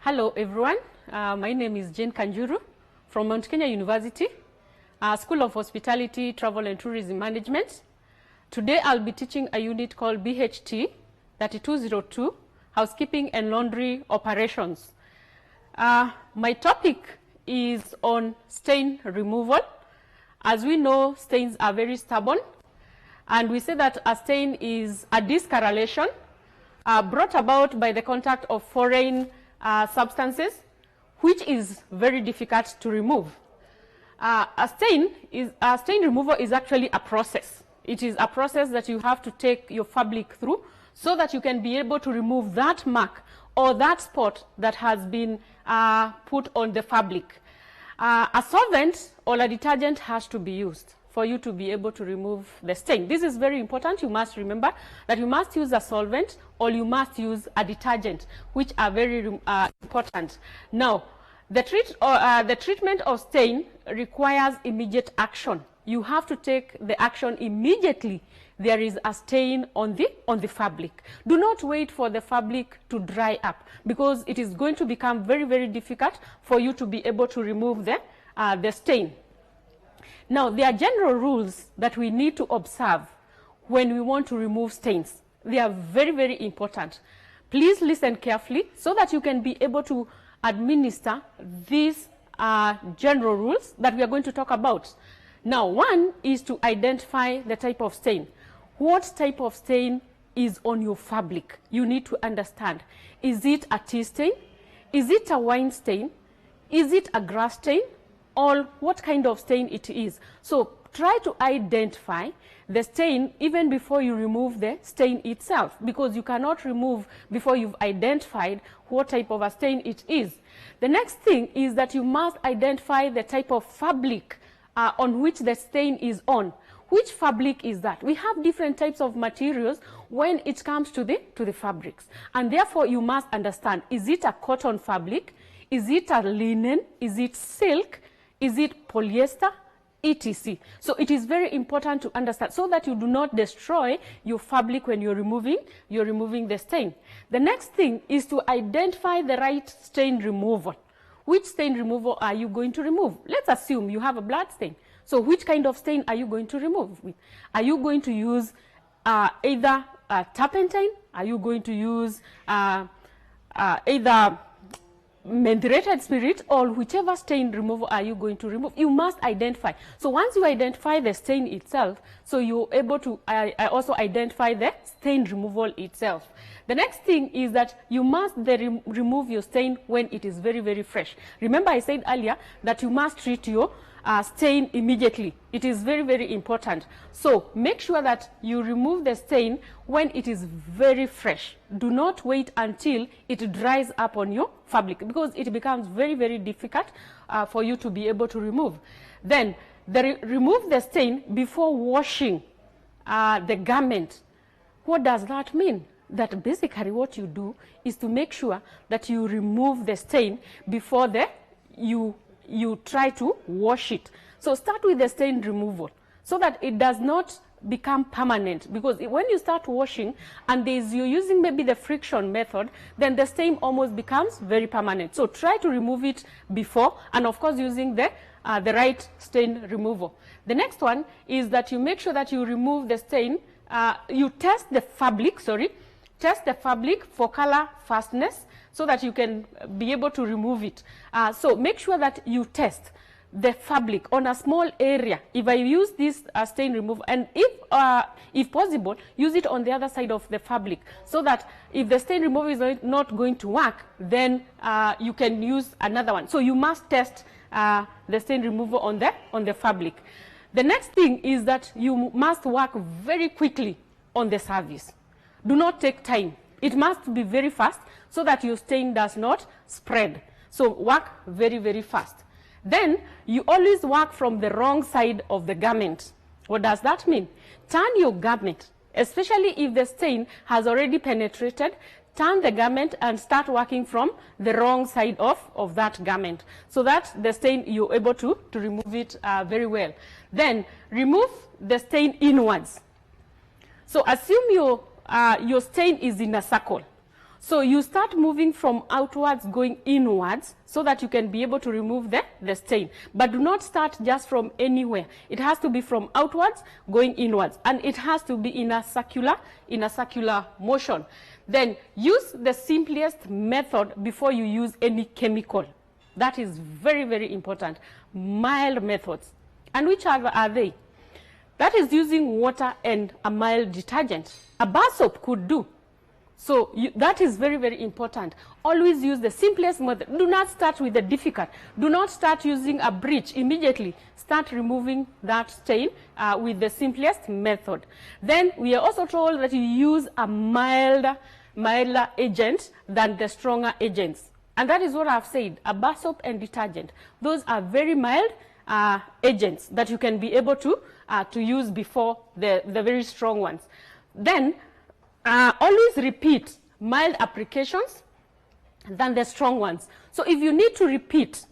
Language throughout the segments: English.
Hello everyone, my name is Jane Kanjuru from Mount Kenya University, School of Hospitality, Travel and Tourism Management. Today I'll be teaching a unit called BHT3202, Housekeeping and Laundry Operations. My topic is on stain removal. As we know, stains are very stubborn, and we say that a stain is a discoloration brought about by the contact of foreign substances, which is very difficult to remove. A stain removal is actually a process. It is a process that you have to take your fabric through so that you can be able to remove that mark or that spot that has been put on the fabric. A solvent or a detergent has to be used for you to be able to remove the stain. This is very important. You must remember that you must use a solvent or you must use a detergent, which are very important. Now, the treatment of stain requires immediate action. You have to take the action immediately there is a stain on the fabric. Do not wait for the fabric to dry up, because it is going to become very, very difficult for you to be able to remove the stain. Now, there are general rules that we need to observe when we want to remove stains. They are very, very important. Please listen carefully so that you can be able to administer these general rules that we are going to talk about. Now, one is to identify the type of stain. What type of stain is on your fabric? You need to understand. Is it a tea stain? Is it a wine stain? Is it a grass stain? Or what kind of stain it is? So try to identify the stain even before you remove the stain itself, because you cannot remove before you've identified what type of a stain it is. The next thing is that you must identify the type of fabric on which the stain is on. Which fabric is that? We have different types of materials when it comes to the fabrics, and therefore you must understand, is it a cotton fabric? Is it a linen? Is it silk? Is it polyester? etc. So it is very important to understand so that you do not destroy your fabric when you're removing the stain. The next thing is to identify the right stain removal. Which stain removal are you going to remove? Let's assume you have a blood stain. So which kind of stain are you going to remove? Are you going to use either turpentine? Are you going to use either methylated spirit, or whichever stain removal are you going to remove? You must identify. So once you identify the stain itself, so you're able to also identify the stain removal itself. The next thing is that you must remove your stain when it is very, very fresh. Remember, I said earlier that you must treat your stain immediately. It is very, very important. So make sure that you remove the stain when it is very fresh. Do not wait until it dries up on your fabric, because it becomes very, very difficult for you to be able to remove. Then remove the stain before washing the garment. What does that mean? That basically what you do is to make sure that you remove the stain before you try to wash it. So start with the stain removal so that it does not become permanent, because when you start washing and you're using maybe the friction method, then the stain almost becomes very permanent. So try to remove it before, and of course using the right stain removal. The next one is that you make sure that you remove the stain, you test the fabric for color fastness, so that you can be able to remove it. So make sure that you test the fabric on a small area. If I use this stain removal, and if possible, use it on the other side of the fabric, so that if the stain removal is not going to work, then you can use another one. So you must test the stain removal on the fabric. The next thing is that you must work very quickly on the service. Do not take time. It must be very fast so that your stain does not spread. So work very, very fast. Then you always work from the wrong side of the garment. What does that mean? Turn your garment, especially if the stain has already penetrated. Turn the garment and start working from the wrong side of that garment, so that the stain, you're able to remove it very well. Then remove the stain inwards. So assume your stain is in a circle. So you start moving from outwards going inwards so that you can be able to remove the stain. But do not start just from anywhere. It has to be from outwards going inwards, and it has to be in a circular motion. Then use the simplest method before you use any chemical. That is very, very important. Mild methods. And which are they? That is using water and a mild detergent. A bar soap could do. So that is very, very important. Always use the simplest method. Do not start with the difficult. Do not start using a bleach immediately. Start removing that stain with the simplest method. Then we are also told that you use a milder agent than the stronger agents. And that is what I've said, a bar soap and detergent. Those are very mild agents that you can be able to use before the very strong ones. Then always repeat mild applications than the strong ones. So if you need to repeat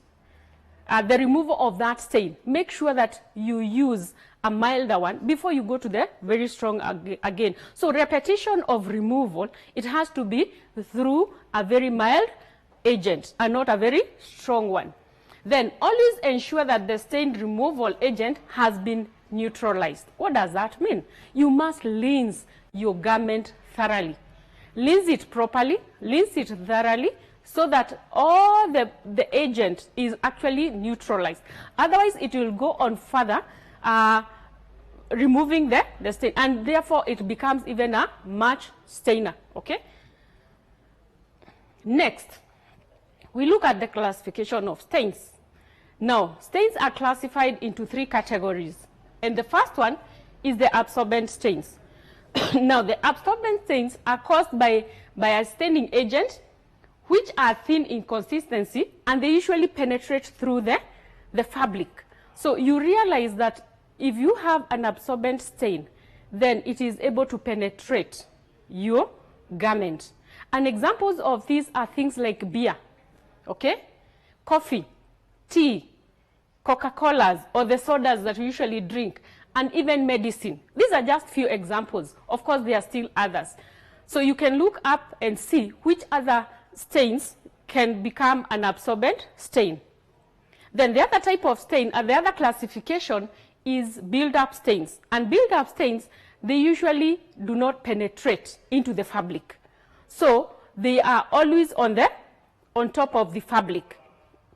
the removal of that stain, make sure that you use a milder one before you go to the very strong again. So repetition of removal, it has to be through a very mild agent and not a very strong one. Then always ensure that the stain removal agent has been neutralized. What does that mean? You must rinse your garment thoroughly. Rinse it properly, rinse it thoroughly, so that all the agent is actually neutralized. Otherwise, it will go on further removing the stain, and therefore it becomes even a much stainer. Okay. Next, we look at the classification of stains. Now, stains are classified into 3 categories, and the first one is the absorbent stains. Now, the absorbent stains are caused by a staining agent, which are thin in consistency, and they usually penetrate through the fabric. So you realize that if you have an absorbent stain, then it is able to penetrate your garment. And examples of these are things like beer, okay, coffee, tea, Coca-Colas, or the sodas that we usually drink, and even medicine. These are just few examples. Of course, there are still others. So you can look up and see which other stains can become an absorbent stain. Then the other type of stain, the other classification is build-up stains. And build-up stains, they usually do not penetrate into the fabric. So they are always on top of the fabric.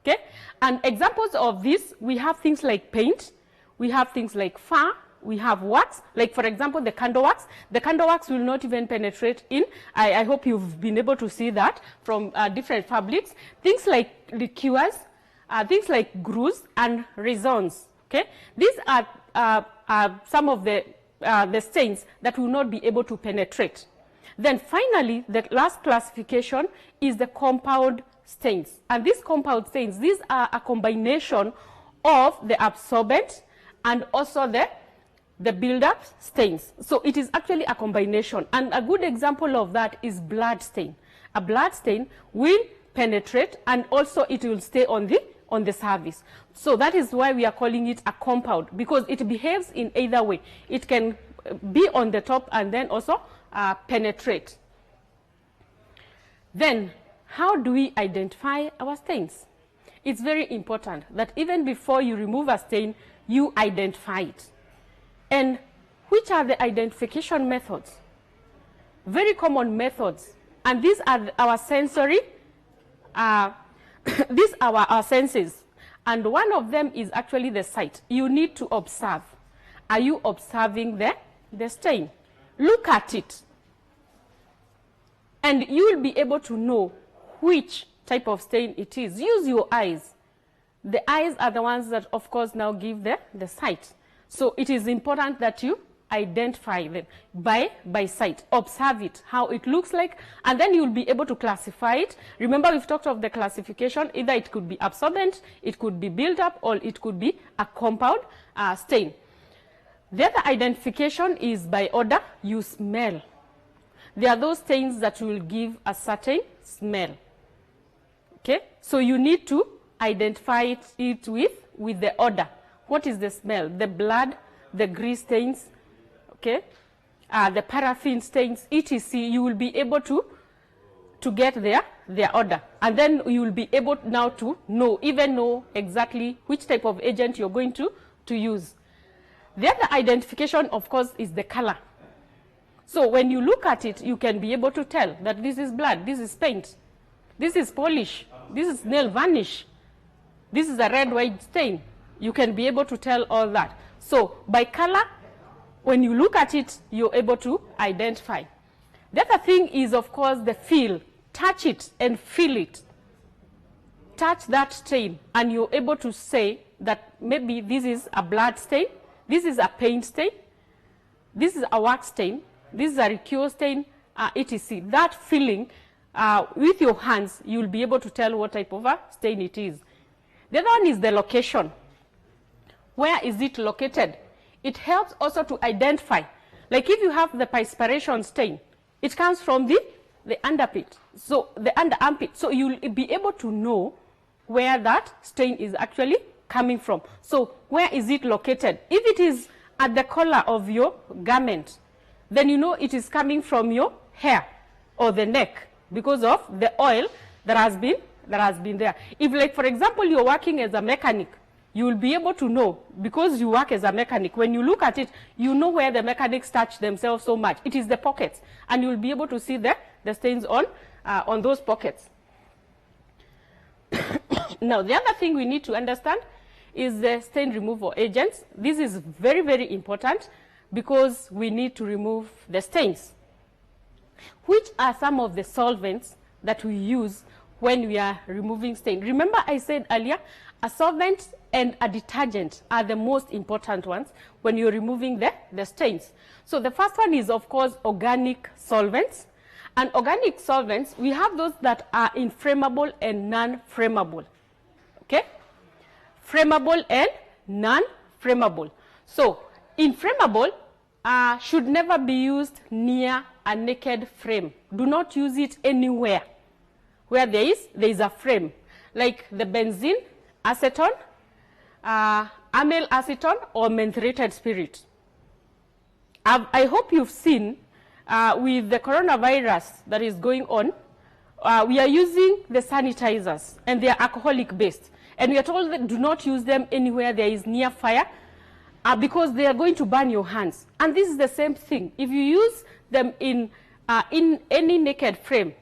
Okay? And examples of this, we have things like paint, we have things like fur, we have wax, like for example the candle wax. The candle wax will not even penetrate in. I hope you've been able to see that from different fabrics. Things like liqueurs, things like glues and resins. Okay, these are some of the stains that will not be able to penetrate. Then finally, the last classification is the compound stains. And these compound stains, these are a combination of the absorbent and also the build-up stains. So it is actually a combination. And a good example of that is blood stain. A blood stain will penetrate, and also it will stay on the surface. So that is why we are calling it a compound, because it behaves in either way. It can be on the top and then also penetrate. Then, how do we identify our stains? It's very important that even before you remove a stain, you identify it. And which are the identification methods? Very common methods. And these are our sensory, these are our senses. And one of them is actually the sight. You need to observe. Are you observing the stain? Look at it. And you will be able to know which type of stain it is. Use your eyes. The eyes are the ones that, of course, now give the sight. So it is important that you identify them by sight. Observe it, how it looks like, and then you'll be able to classify it. Remember, we've talked of the classification. Either it could be absorbent, it could be build-up, or it could be a compound stain. The other identification is by odor. You smell. There are those stains that will give a certain smell. Okay? So you need to identify it with the odor. What is the smell? The blood, the grease stains, okay, the paraffin stains, etc. You will be able to to get their order. And then you will be able now to know exactly which type of agent you're going to use. The other identification, of course, is the color. So when you look at it, you can be able to tell that this is blood, this is paint, this is polish, this is nail varnish, this is a red-white stain. You can be able to tell all that. So by color, when you look at it, you're able to identify. The other thing is, of course, the feel. Touch it and feel it. Touch that stain, and you're able to say that maybe this is a blood stain, this is a paint stain, this is a wax stain, this is a recure stain, etc. That feeling with your hands, you'll be able to tell what type of a stain it is. The other one is the location. Where is it located? It helps also to identify. Like if you have the perspiration stain, it comes from the underpit, so the under armpit. So you'll be able to know where that stain is actually coming from. So where is it located? If it is at the collar of your garment, then you know it is coming from your hair or the neck because of the oil that has been there. If, like, for example, you're working as a mechanic, you will be able to know, because you work as a mechanic, when you look at it, you know where the mechanics touch themselves so much. It is the pockets, and you'll be able to see the stains on those pockets. Now, the other thing we need to understand is the stain removal agents. This is very, very important because we need to remove the stains. Which are some of the solvents that we use when we are removing stain? Remember I said earlier, a solvent and a detergent are the most important ones when you're removing the stains. So the first one is, of course, organic solvents. And organic solvents, we have those that are inflammable and non-flammable. Okay? Flammable and non-flammable. So inflammable should never be used near a naked frame. Do not use it anywhere where there is a frame, like the benzene, acetone, amyl acetone, or mentholated spirit. I hope you've seen with the coronavirus that is going on, we are using the sanitizers, and they are alcoholic based. And we are told that do not use them anywhere there is near fire because they are going to burn your hands. And this is the same thing. If you use them in any naked frame,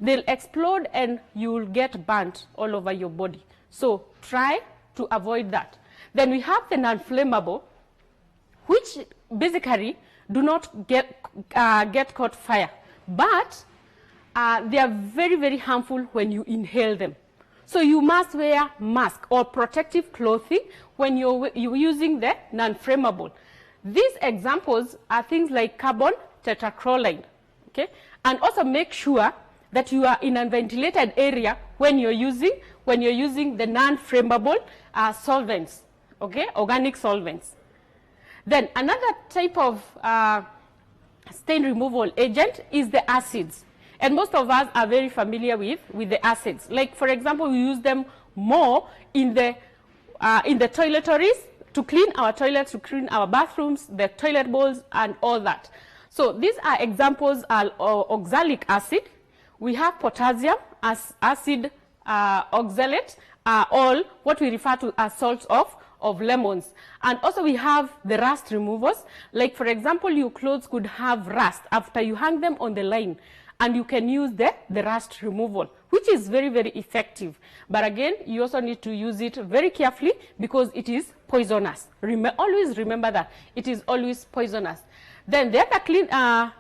they'll explode and you will get burnt all over your body. So try to avoid that. Then we have the non-flammable, which basically do not get caught fire, but they are very, very harmful when you inhale them. So you must wear mask or protective clothing when you're using the non-flammable. These examples are things like carbon tetrachloride, okay? And also make sure that you are in a ventilated area when you're using the non-flammable solvents, okay? Organic solvents. Then another type of stain removal agent is the acids. And most of us are very familiar with the acids. Like, for example, we use them more in the toiletries to clean our toilets, to clean our bathrooms, the toilet bowls, and all that. So these are examples of oxalic acid. We have potassium as acid oxalate, all what we refer to as salts of lemons. And also we have the rust removers. Like, for example, your clothes could have rust after you hang them on the line, and you can use the rust removal, which is very, very effective. But again, you also need to use it very carefully because it is poisonous. Always remember that. It is always poisonous. Then the other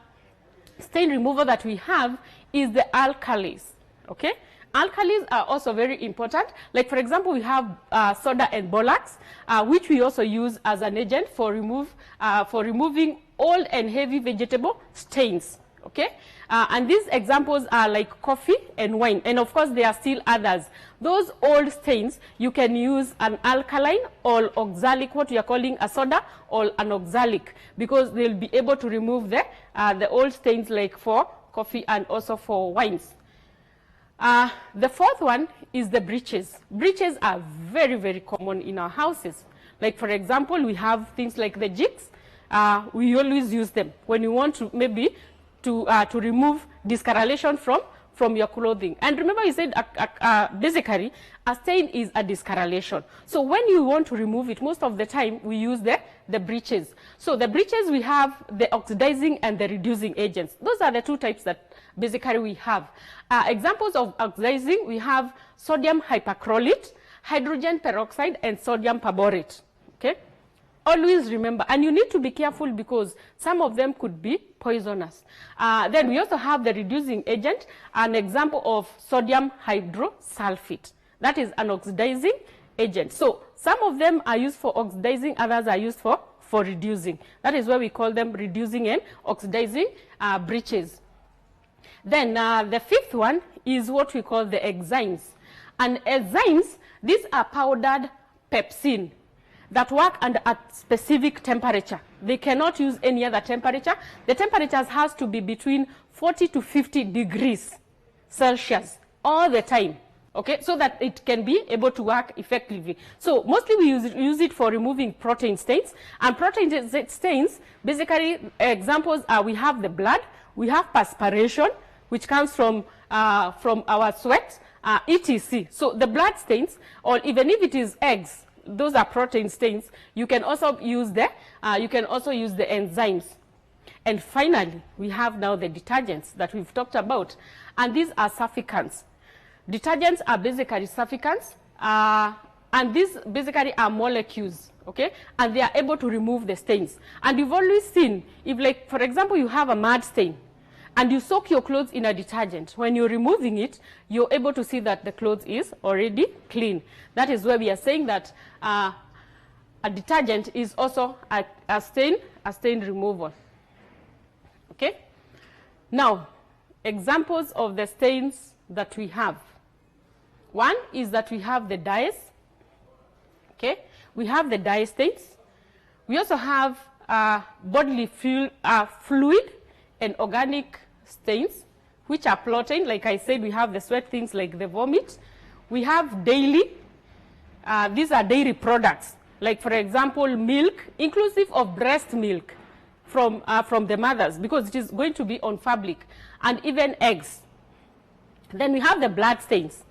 stain remover that we have is the alkalis, okay? Alkalis are also very important. Like, for example, we have soda and borax, which we also use as an agent for removing old and heavy vegetable stains, okay? And these examples are like coffee and wine. And of course, there are still others. Those old stains, you can use an alkaline or oxalic, what we are calling a soda or an oxalic, because they'll be able to remove the old stains, like for coffee and also for wines. The fourth one is the breaches. Breaches are very, very common in our houses. Like, for example, we have things like the jigs. We always use them when you want to maybe to remove discoloration from from your clothing. And remember, you said basically a stain is a discoloration. So when you want to remove it, most of the time we use the breaches. So the breaches, we have the oxidizing and the reducing agents. Those are the two types that basically we have. Examples of oxidizing, we have sodium hypochlorite, hydrogen peroxide, and sodium perborate. Okay? Always remember, and you need to be careful because some of them could be poisonous. Then we also have the reducing agent, an example of sodium hydrosulfate. That is an oxidizing agent. So some of them are used for oxidizing, others are used for reducing. That is why we call them reducing and oxidizing breaches. Then the fifth one is what we call the enzymes. And enzymes, these are powdered pepsin that work under a specific temperature. They cannot use any other temperature. The temperatures has to be between 40 to 50 degrees Celsius all the time, okay, so that it can be able to work effectively. So mostly we use it for removing protein stains. And protein stains, basically examples are, we have the blood, we have perspiration, which comes from our sweat, etc. So the blood stains, or even if it is eggs, those are protein stains. You can also use the enzymes. And finally, we have now the detergents that we've talked about, and these are surfactants. Detergents are basically surfactants, and these basically are molecules, okay, and they are able to remove the stains. And you've always seen, if, like, for example, you have a mud stain and you soak your clothes in a detergent, when you're removing it, you're able to see that the clothes is already clean. That is where we are saying that a detergent is also a stain removal. Okay? Now, examples of the stains that we have. One is that we have the dyes. Okay? We have the dye stains. We also have bodily fluid and organic stains, which are protein. Like I said, we have the sweat things like the vomit. We have dairy. These are dairy products, like, for example, milk, inclusive of breast milk from the mothers, because it is going to be on fabric, and even eggs. Then we have the blood stains,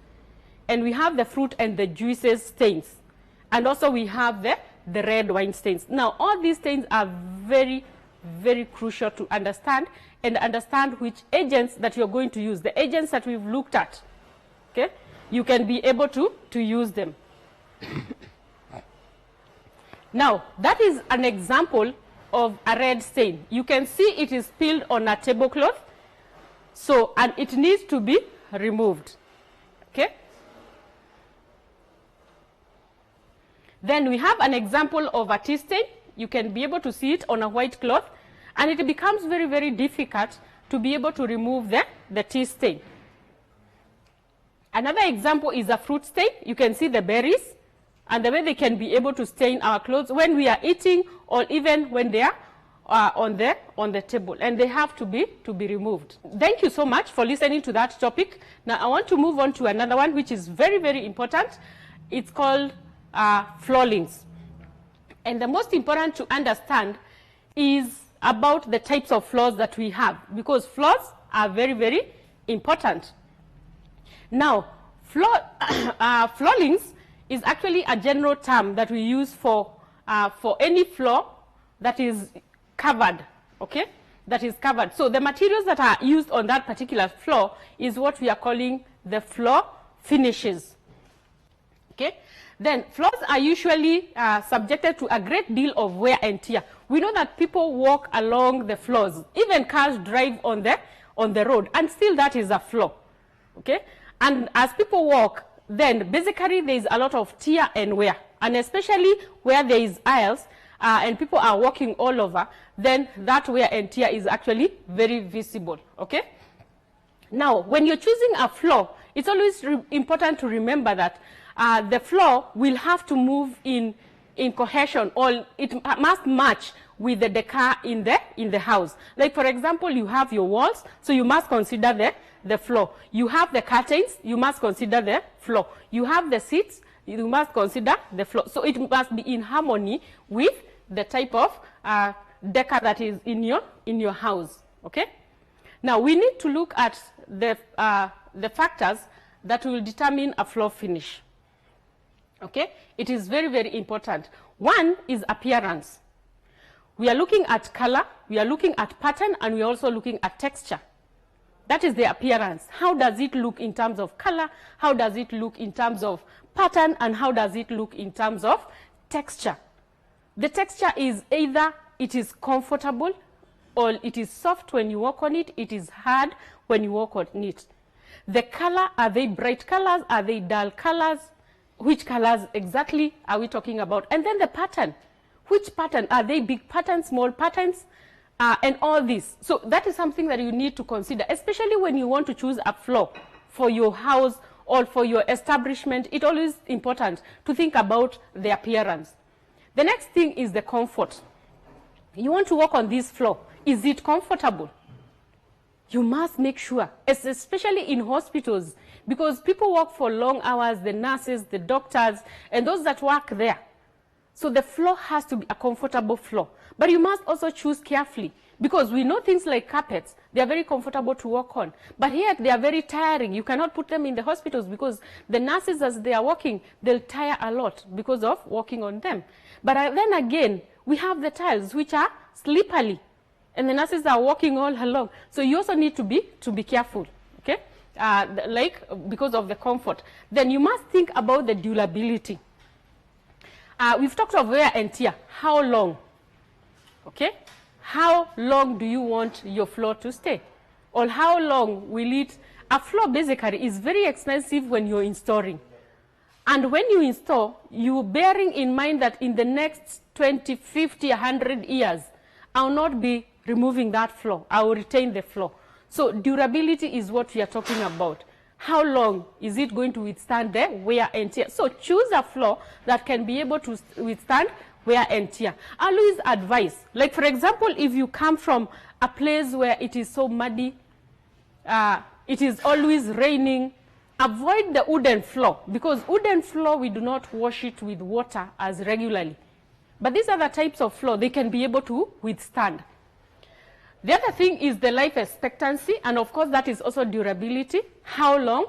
and we have the fruit and the juices stains, and also we have the red wine stains. Now, all these stains are very, very crucial to understand, and understand which agents that you're going to use. The agents that we've looked at, okay, you can be able to use them. Now, that is an example of a red stain. You can see it is spilled on a tablecloth, so, and it needs to be removed. Okay? Then we have an example of a tea stain. You can be able to see it on a white cloth, and it becomes very, very difficult to be able to remove the tea stain. Another example is a fruit stain. You can see the berries and the way they can be able to stain our clothes when we are eating, or even when they are on the table, and they have to be removed. Thank you so much for listening to that topic. Now I want to move on to another one, which is very, very important. It's called florings. And the most important to understand is about the types of floors that we have, because floors are very, very important. Now, florings is actually a general term that we use for any floor that is covered, okay? That is covered. So the materials that are used on that particular floor is what we are calling the floor finishes, okay? Then floors are usually subjected to a great deal of wear and tear. We know that people walk along the floors, even cars drive on the road, and still that is a floor, okay? And as people walk, then basically there is a lot of tear and wear, and especially where there is aisles and people are walking all over, then that wear and tear is actually very visible, okay? Now, when you're choosing a floor, it's always important to remember that the floor will have to move in cohesion, or it must match with the decor in the house. Like, for example, you have your walls, so you must consider the floor. You have the curtains, you must consider the floor. You have the seats, you must consider the floor. So it must be in harmony with the type of decor that is in your house. Okay? Now, we need to look at the factors that will determine a floor finish. Okay? It is very, very important. One is appearance. We are looking at color, we are looking at pattern, and we are also looking at texture. That is the appearance. How does it look in terms of color? How does it look in terms of pattern? And how does it look in terms of texture? The texture is either it is comfortable or it is soft when you walk on it, it is hard when you walk on it. The color, are they bright colors? Are they dull colors? Which colors exactly are we talking about? And then the pattern. Which pattern? Are they big patterns, small patterns? And all this. So that is something that you need to consider, especially when you want to choose a floor for your house or for your establishment. It's always important to think about the appearance. The next thing is the comfort. You want to walk on this floor. Is it comfortable? You must make sure, especially in hospitals, because people work for long hours, the nurses, the doctors, and those that work there. So the floor has to be a comfortable floor. But you must also choose carefully, because we know things like carpets, they are very comfortable to walk on. But yet they are very tiring. You cannot put them in the hospitals because the nurses, as they are walking, they'll tire a lot because of walking on them. But then again, we have the tiles which are slippery, and the nurses are walking all along. So you also need to be careful, okay? Because of the comfort. Then you must think about the durability. We've talked of wear and tear. How long? Okay? How long do you want your floor to stay? Or how long will it? A floor basically is very expensive when you're installing. And when you install, you're bearing in mind that in the next 20, 50, 100 years, I'll not be removing that floor. I will retain the floor. So durability is what we are talking about. How long is it going to withstand the wear and tear? So choose a floor that can be able to withstand wear and tear. I always advise, like for example, if you come from a place where it is so muddy, it is always raining, avoid the wooden floor, because wooden floor, we do not wash it with water as regularly. But these other types of floor, they can be able to withstand. The other thing is the life expectancy, and of course that is also durability. How long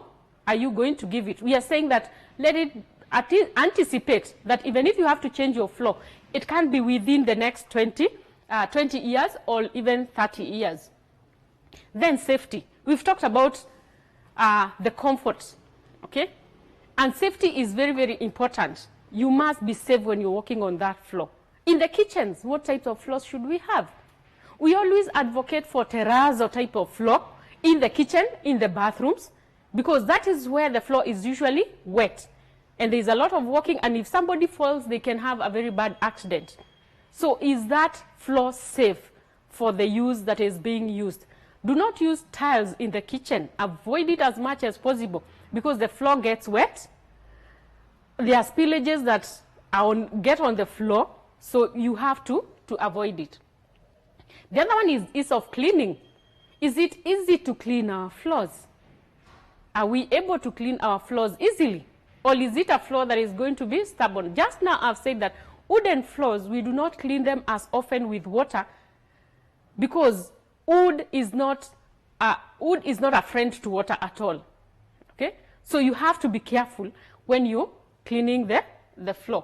are you going to give it? We are saying that let it anticipate that even if you have to change your floor, it can be within the next 20 years or even 30 years. Then safety. We've talked about the comfort, okay? And safety is very, very important. You must be safe when you're walking on that floor. In the kitchens, what types of floors should we have? We always advocate for terrazzo type of floor in the kitchen, in the bathrooms, because that is where the floor is usually wet. And there's a lot of walking, and if somebody falls, they can have a very bad accident. So is that floor safe for the use that is being used? Do not use tiles in the kitchen. Avoid it as much as possible, because the floor gets wet. There are spillages that get on the floor, so you have to avoid it. The other one is ease of cleaning. Is it easy to clean our floors? Are we able to clean our floors easily? Or is it a floor that is going to be stubborn? Just now I've said that wooden floors, we do not clean them as often with water, because wood is not a friend to water at all. Okay? So you have to be careful when you're cleaning the floor.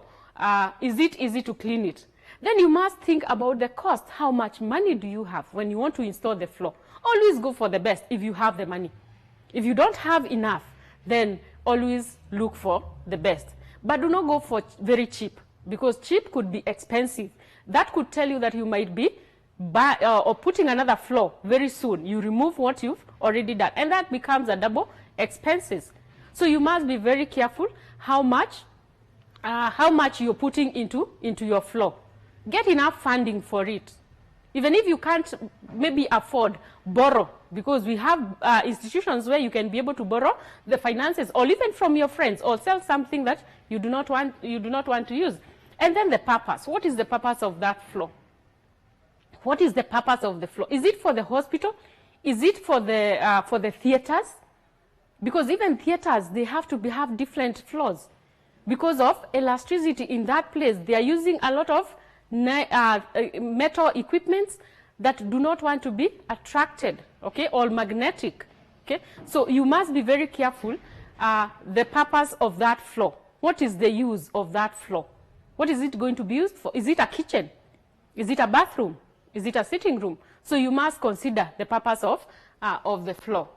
Is it easy to clean it? Then you must think about the cost. How much money do you have when you want to install the floor? Always go for the best if you have the money. If you don't have enough, then always look for the best. But do not go for very cheap, because cheap could be expensive. That could tell you that you might be or putting another floor very soon. You remove what you've already done, and that becomes a double expenses. So you must be very careful how much you're putting into your floor. Get enough funding for it. Even if you can't maybe afford, borrow, because we have institutions where you can be able to borrow the finances, or even from your friends, or sell something that you do not want to use. And then the purpose. What is the purpose of that floor? What is the purpose of the floor? Is it for the hospital? Is it for the theaters? Because even theaters, they have to have different floors. Because of elasticity in that place, they are using a lot of metal equipments that do not want to be attracted, okay, or magnetic. Okay, so you must be very careful the purpose of that floor. What is the use of that floor? What is it going to be used for? Is it a kitchen? Is it a bathroom? Is it a sitting room? So you must consider the purpose of the floor.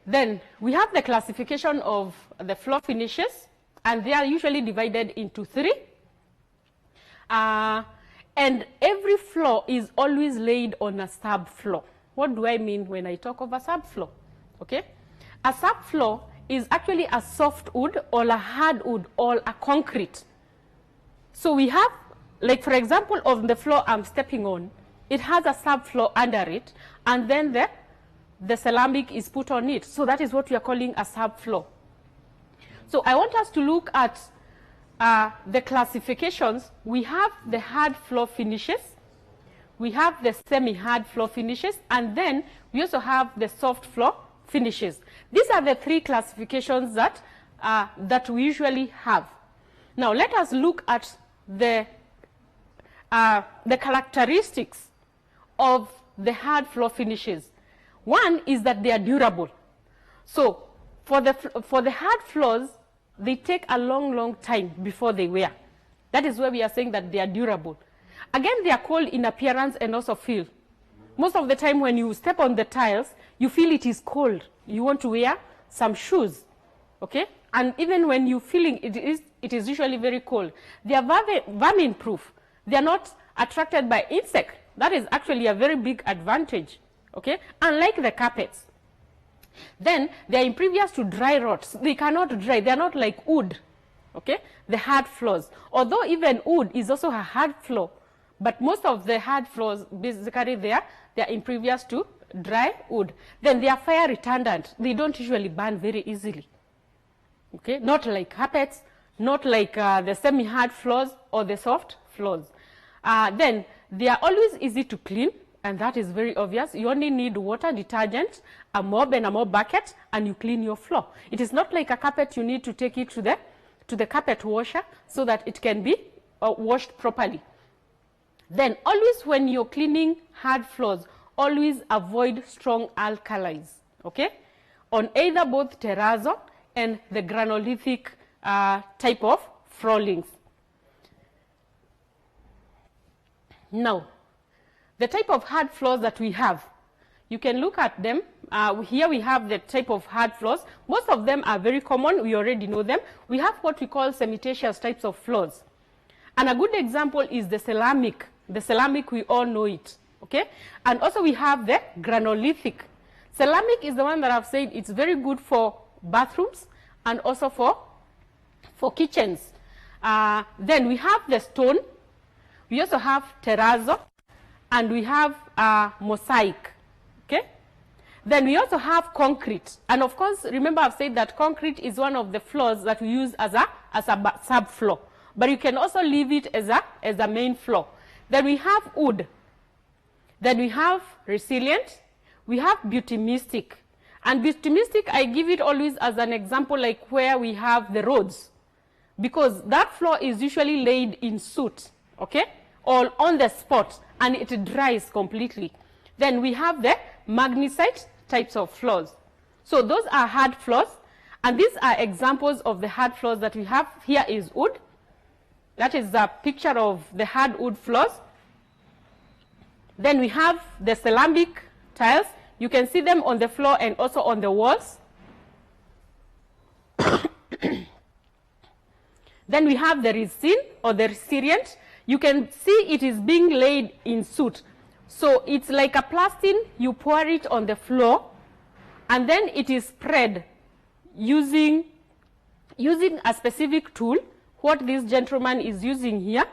Then we have the classification of the floor finishes, and they are usually divided into 3. And every floor is always laid on a subfloor. What do I mean when I talk of a subfloor? Okay, a subfloor is actually a soft wood or a hard wood or a concrete. So we have, like for example, on the floor I'm stepping on, it has a subfloor under it, and then the ceramic is put on it. So that is what we are calling a subfloor. So I want us to look at the classifications. We have the hard floor finishes, we have the semi-hard floor finishes, and then we also have the soft floor finishes. These are the 3 classifications that we usually have. Now let us look at the characteristics of the hard floor finishes. One is that they are durable. So for the hard floors, they take a long time before they wear. That is where we are saying that they are durable. Again, they are cold in appearance and also feel. Most of the time when you step on the tiles, you feel it is cold. You want to wear some shoes, okay? And even when you're feeling it is usually very cold. They are vermin proof. They are not attracted by insect. That is actually a very big advantage, okay? Unlike the carpets. Then they are impervious to dry rot. They cannot dry. They are not like wood, okay? The hard floors. Although even wood is also a hard floor, but most of the hard floors, basically they are impervious to dry wood. Then they are fire retardant. They don't usually burn very easily, okay? Not like carpets, not like the semi-hard floors or the soft floors. Then they are always easy to clean, and that is very obvious. You only need water, detergent, a mop and a mop bucket, and you clean your floor. It is not like a carpet. You need to take it to the carpet washer so that it can be washed properly. Then always when you're cleaning hard floors, always avoid strong alkalis, okay? On either both terrazzo and the granulithic type of floorings. Now, the type of hard floors that we have, you can look at them. Here we have the type of hard floors. Most of them are very common. We already know them. We have what we call cementitious types of floors. And a good example is the ceramic. The ceramic, we all know it, okay? And also we have the granulithic. Ceramic is the one that I've said it's very good for bathrooms and also for kitchens. Then we have the stone. We also have terrazzo, and we have mosaic, okay? Then we also have concrete. And of course, remember I've said that concrete is one of the floors that we use as a subfloor. But you can also leave it as a main floor. Then we have wood. Then we have resilient. We have bitumistic. And bitumistic, I give it always as an example, like where we have the roads. Because that floor is usually laid in soot, okay? Or on the spot, and it dries completely. Then we have the magnesite types of floors. So those are hard floors. And these are examples of the hard floors that we have. Here is wood. That is a picture of the hard wood floors. Then we have the ceramic tiles. You can see them on the floor and also on the walls. Then we have the resin or the resilient. You can see it is being laid in soot. So it's like a plastine. You pour it on the floor, and then it is spread using a specific tool, what this gentleman is using here,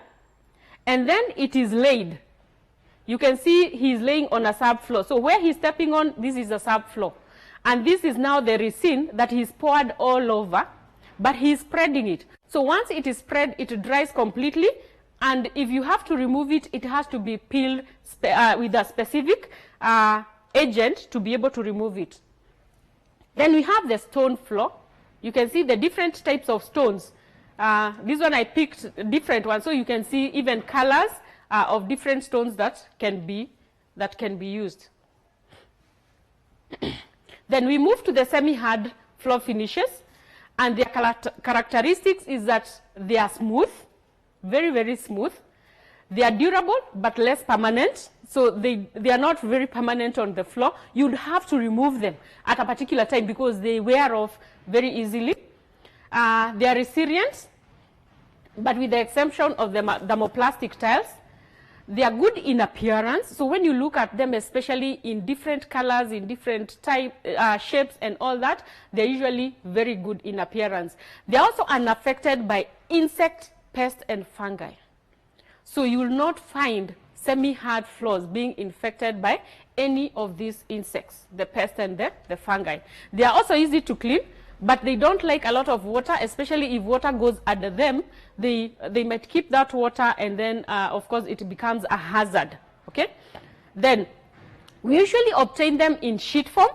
and then it is laid. You can see he's laying on a subfloor. So where he's stepping on, this is a subfloor. And this is now the resin that he's poured all over, but he's spreading it. So once it is spread, it dries completely, and if you have to remove it, it has to be peeled with a specific agent to be able to remove it. Then we have the stone floor. You can see the different types of stones. This one I picked different ones, so you can see even colors of different stones that can be used. Then we move to the semi-hard floor finishes, and their characteristics is that they are smooth, very, very smooth. They are durable but less permanent, so they are not very permanent on the floor. You'd have to remove them at a particular time because they wear off very easily. They are resilient, but with the exception of the thermoplastic tiles, they are good in appearance. So when you look at them, especially in different colors, in different shapes and all that, they're usually very good in appearance. They're also unaffected by insect, pest, and fungi. So you will not find semi-hard floors being infected by any of these insects, the pest and the fungi. They are also easy to clean, but they don't like a lot of water, especially if water goes under them. They might keep that water, and then, of course, it becomes a hazard. Okay? Then, we usually obtain them in sheet form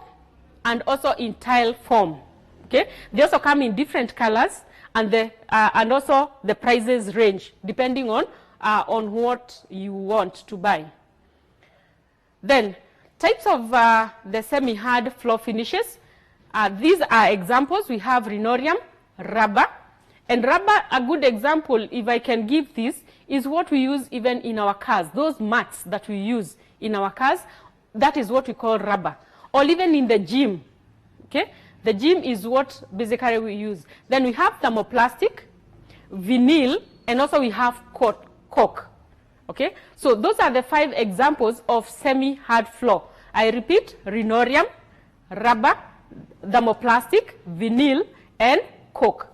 and also in tile form. Okay? They also come in different colors, and also the prices range depending on what you want to buy. Then, types of the semi-hard floor finishes. These are examples. We have rhinorium, rubber. And rubber, a good example, if I can give this, is what we use even in our cars. Those mats that we use in our cars, that is what we call rubber. Or even in the gym. Okay? The gym is what basically we use. Then we have thermoplastic, vinyl, and also we have cork. Okay? So those are the 5 examples of semi-hard floor. I repeat, rhinorium, rubber, thermoplastic, vinyl, and cork.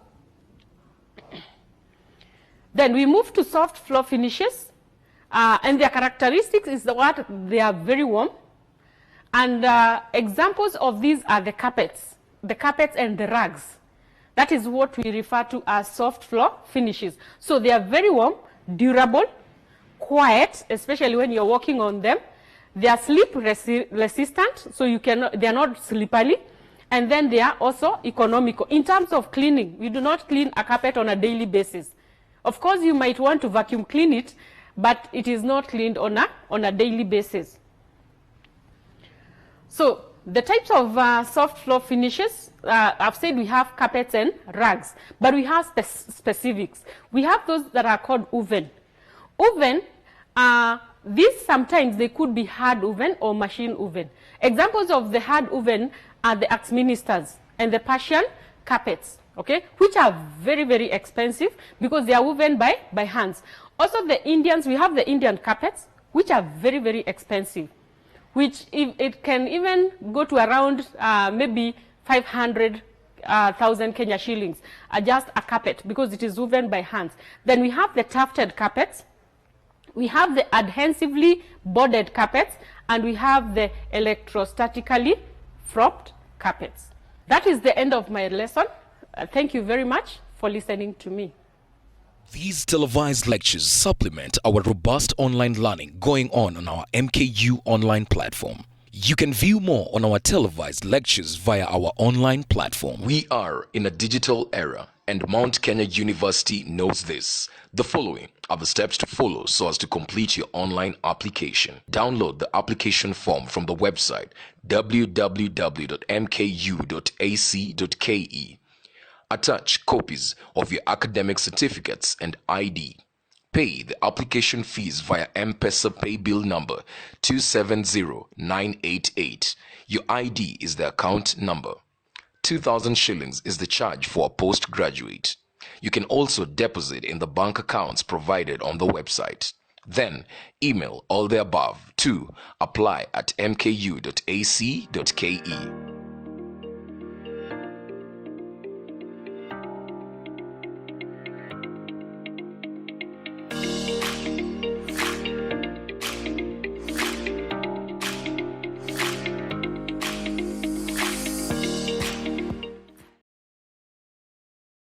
Then we move to soft floor finishes, and their characteristics is that they are very warm. And examples of these are the carpets and the rugs. That is what we refer to as soft floor finishes. So they are very warm, durable, quiet, especially when you're walking on them. They are slip resistant, so they are not slippery. And then they are also economical. In terms of cleaning, you do not clean a carpet on a daily basis. Of course, you might want to vacuum clean it, but it is not cleaned on a daily basis. So the types of soft floor finishes, I've said we have carpets and rugs, but we have specifics. We have those that are called oven. Oven, these sometimes they could be hard oven or machine oven. Examples of the hard oven are the Axministers and the Persian carpets, okay, which are very, very expensive because they are woven by hands. Also the Indians, we have the Indian carpets, which are very, very expensive, which it can even go to around maybe 500,000 Kenya shillings, just a carpet, because it is woven by hands. Then we have the tufted carpets, we have the adhesively boarded carpets, and we have the electrostatically propped carpets. That is the end of my lesson. Thank you very much for listening to me. These televised lectures supplement our robust online learning going on our MKU online platform. You can view more on our televised lectures via our online platform. We are in a digital era, and Mount Kenya University knows this. The following are the steps to follow so as to complete your online application. Download the application form from the website www.mku.ac.ke. Attach copies of your academic certificates and ID. Pay the application fees via M-Pesa pay bill number 270988. Your ID is the account number. 2,000 shillings is the charge for a postgraduate. You can also deposit in the bank accounts provided on the website. Then email all the above to apply@mku.ac.ke.